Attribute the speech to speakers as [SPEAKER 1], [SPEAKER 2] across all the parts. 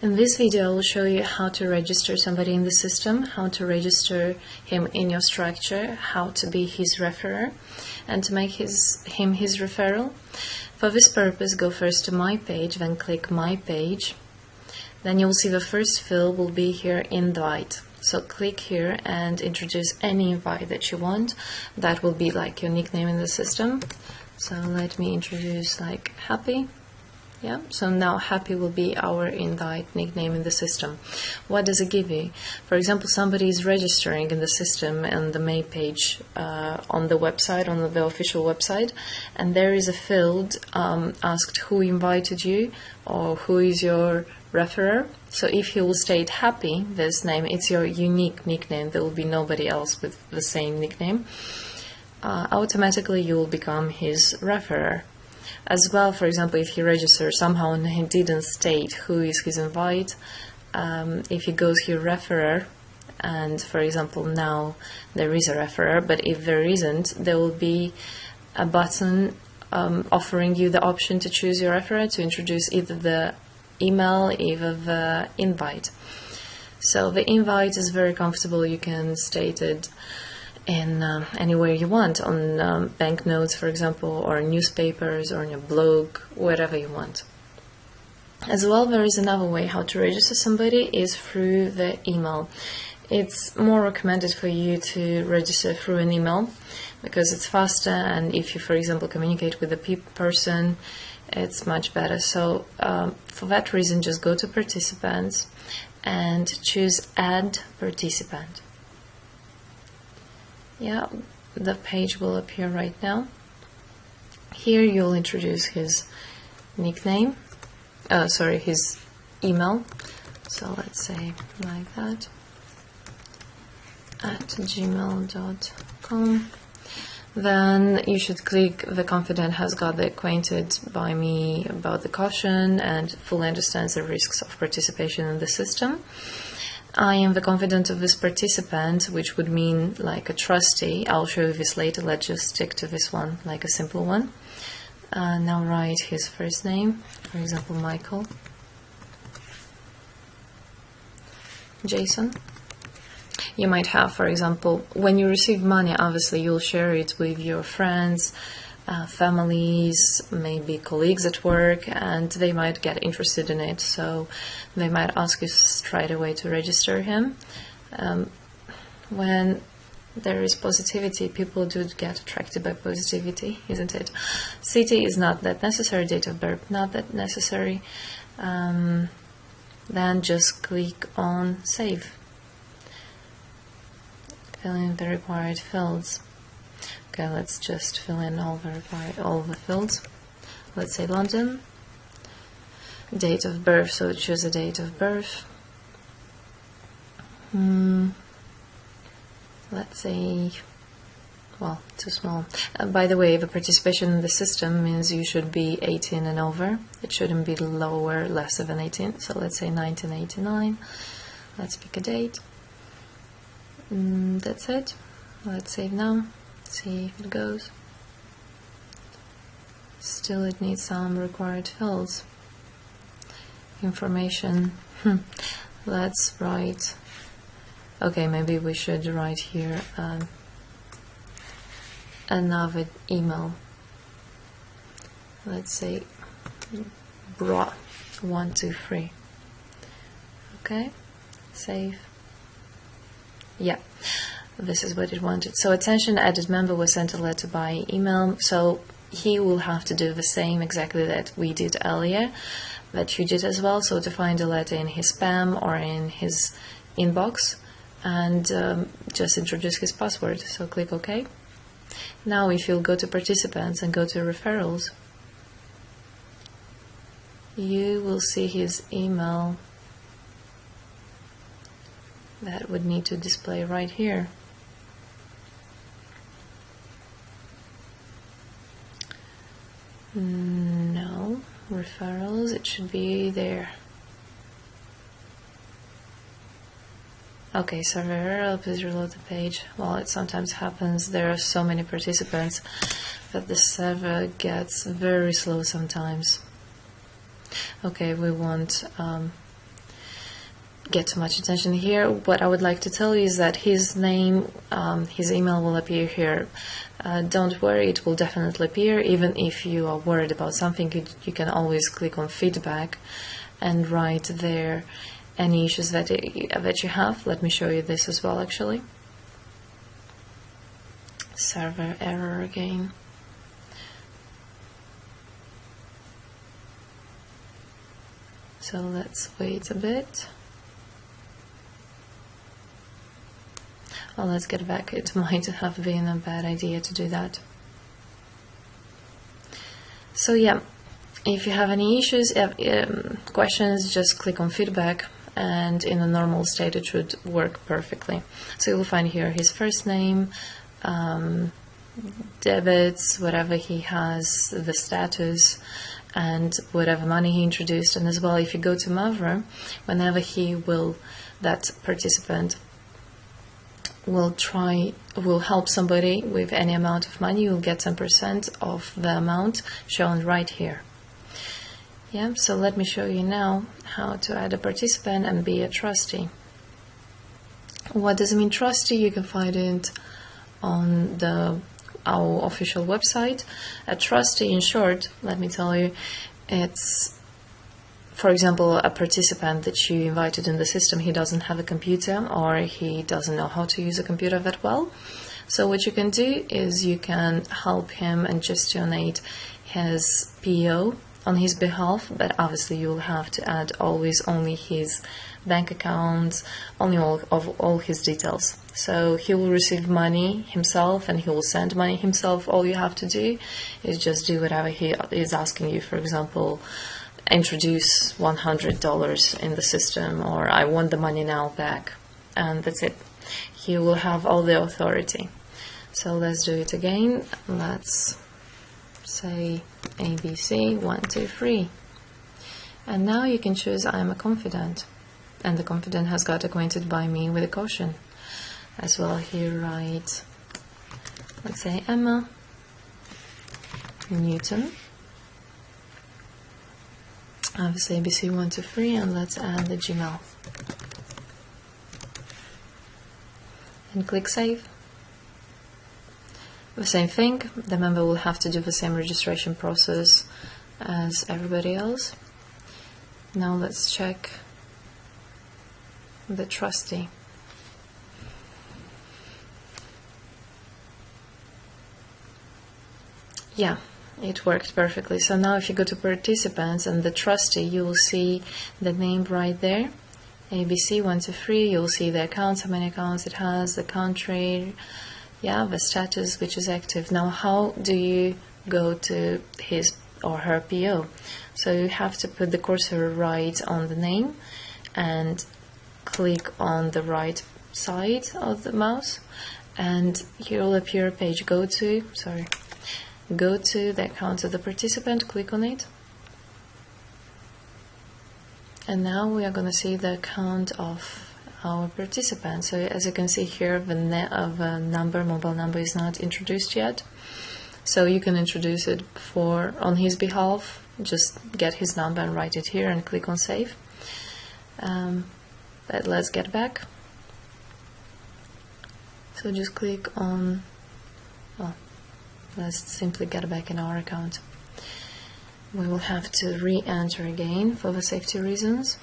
[SPEAKER 1] In this video, I will show you how to register somebody in the system, how to register him in your structure, how to be his referrer, and to make him his referral. For this purpose, go first to My Page, then click My Page. Then you will see the first field will be here, Invite. So click here and introduce any invite that you want. That will be like your nickname in the system. So let me introduce like Happy. Yeah, so now Happy will be our invite nickname in the system. What does it give you? For example, somebody is registering in the system and the main page on the website, on the official website, and there is a field asked who invited you or who is your referrer. So if you will state Happy, this name, it's your unique nickname. There will be nobody else with the same nickname. Automatically you will become his referrer. As well, for example, if he registers somehow and he didn't state who is his invite, if he goes here referrer, and for example now there is a referrer, but if there isn't, there will be a button offering you the option to choose your referrer, to introduce either the email, either the invite. So the invite is very comfortable. You can state it in anywhere you want, on banknotes, for example, or newspapers, or in your blog, wherever you want. As well, there is another way how to register somebody is through the email. It's more recommended for you to register through an email because it's faster, and if you, for example, communicate with the person, it's much better. So for that reason, just go to Participants and choose Add Participant. Yeah, the page will appear right now. Here you'll introduce his nickname, his email. So let's say like that, @gmail.com. Then you should click the confident has got acquainted by me about the caution and fully understands the risks of participation in the system. I am the confidant of this participant, which would mean like a trustee. I'll show you this later. Let's just stick to this one, like a simple one. Now write his first name, for example, Michael. Jason. You might have, for example, when you receive money, obviously you'll share it with your friends, families, maybe colleagues at work, and they might get interested in it, so they might ask you straight away to register him. When there is positivity, people do get attracted by positivity, isn't it? City is not that necessary, date of birth not that necessary. Then just click on Save. Fill in the required fields. Okay, let's just fill in all the fields. Let's say London. Date of birth, so choose a date of birth. Let's say, well, too small. By the way, the participation in the system means you should be 18 and over. It shouldn't be less than 18. So let's say 1989. Let's pick a date. That's it. Let's save now. See if it goes. Still it needs some required fields. Information. Let's write. Okay, maybe we should write here another email. Let's say bra123. Okay, save. Yeah, this is what it wanted. So attention, added member was sent a letter by email. So he will have to do the same exactly that we did earlier, that you did as well. So to find a letter in his spam or in his inbox, and just introduce his password. So click OK. Now if you'll go to Participants and go to Referrals, you will see his email. That would need to display right here. No, referrals, it should be there. Okay, so referral, please reload the page. Well, it sometimes happens, there are so many participants that the server gets very slow sometimes. Okay, we want get too much attention here. What I would like to tell you is that his name, his email will appear here. Don't worry, it will definitely appear. Even if you are worried about something, you can always click on feedback and write there any issues that you have. Let me show you this as well, actually. Server error again. So let's wait a bit. Well, let's get back. It might have been a bad idea to do that. So yeah, if you have any issues, questions, just click on feedback, and in a normal state it should work perfectly. So you'll find here his first name, debits, whatever he has, the status, and whatever money he introduced. And as well, if you go to Mavra, whenever that participant will help somebody with any amount of money, you'll get 10% of the amount shown right here. Yeah, so let me show you now how to add a participant and be a trustee. What does it mean, trustee? You can find it on our official website. A trustee, in short, let me tell you, it's, for example, a participant that you invited in the system, he doesn't have a computer, or he doesn't know how to use a computer that well. So what you can do is you can help him and gestionate his PO on his behalf, but obviously you'll have to add always only his bank accounts, only all his details. So he will receive money himself and he will send money himself. All you have to do is just do whatever he is asking you. For example, introduce $100 in the system, or I want the money now back, and that's it. He will have all the authority. So let's do it again. Let's say ABC 1, 2, 3, and now you can choose I'm a confidant, and the confidant has got acquainted by me with a caution. As well, here write, let's say Emma Newton. Obviously ABC 1, 2, 3, and let's add the Gmail. And click Save. The same thing, the member will have to do the same registration process as everybody else. Now let's check the trustee. Yeah, it worked perfectly. So now if you go to participants and the trustee, you will see the name right there, ABC 1, 2, 3. You'll see the accounts, how many accounts it has, the country, yeah, the status, which is active. Now, how do you go to his or her PO? So you have to put the cursor right on the name and click on the right side of the mouse, and here will appear a page. Go to the account of the participant, click on it, and now we are going to see the account of our participant. So as you can see here, the mobile number is not introduced yet, so you can introduce it on his behalf. Just get his number and write it here and click on Save. But let's get back. So just click on, well, let's simply get back in our account. We will have to re-enter again for the safety reasons.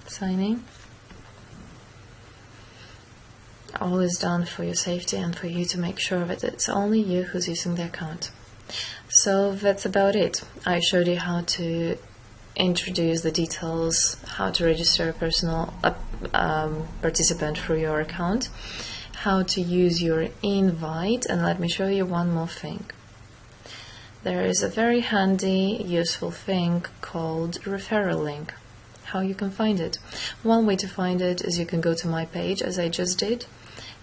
[SPEAKER 1] Sign in. All is done for your safety and for you to make sure that it's only you who's using the account. So that's about it. I showed you how to introduce the details, how to register a personal participant through your account, how to use your invite, and let me show you one more thing. There is a very handy, useful thing called referral link. How you can find it? One way to find it is you can go to my page, as I just did,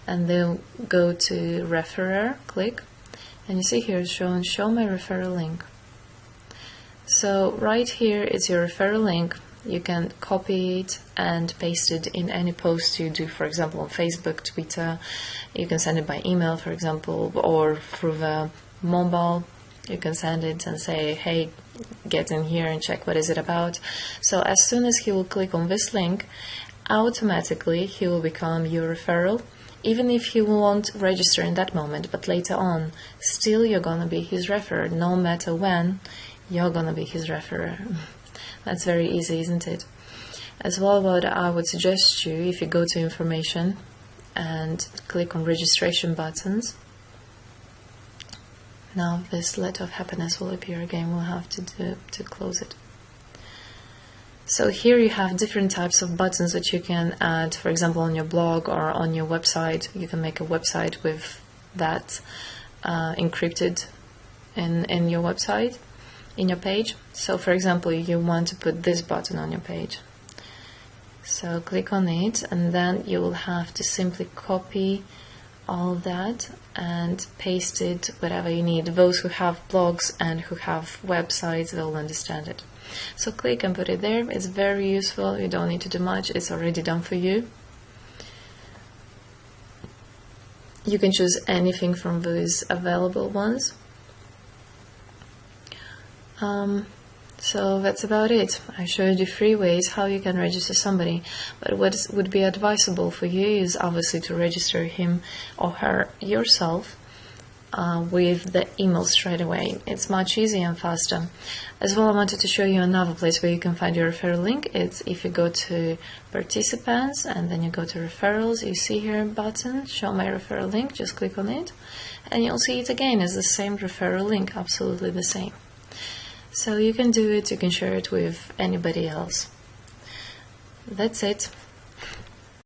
[SPEAKER 1] and then go to referral, click, and you see here it's shown show my referral link. So right here is your referral link. You can copy it and paste it in any post you do, for example on Facebook, Twitter. You can send it by email, for example, or through the mobile, you can send it and say, hey, get in here and check what is it about. So as soon as he will click on this link, automatically he will become your referral. Even if he won't register in that moment, but later on, still you're gonna be his referrer. No matter when, you're gonna be his referrer. That's very easy, isn't it? As well, what I would suggest you, if you go to information and click on registration buttons, now this letter of happiness will appear again. We'll have to close it. So here you have different types of buttons that you can add, for example, on your blog or on your website. You can make a website with that encrypted in your website, in your page. So for example, you want to put this button on your page. So click on it, and then you will have to simply copy all that and paste it wherever you need. Those who have blogs and who have websites, they'll understand it. So click and put it there. It's very useful. You don't need to do much. It's already done for you. You can choose anything from those available ones. So that's about it. I showed you 3 ways how you can register somebody, but what would be advisable for you is obviously to register him or her yourself with the email straight away. It's much easier and faster. As well, I wanted to show you another place where you can find your referral link. It's if you go to participants and then you go to referrals, you see here a button, show my referral link, just click on it and you'll see it again as the same referral link, absolutely the same. So you can do it, you can share it with anybody else. That's it.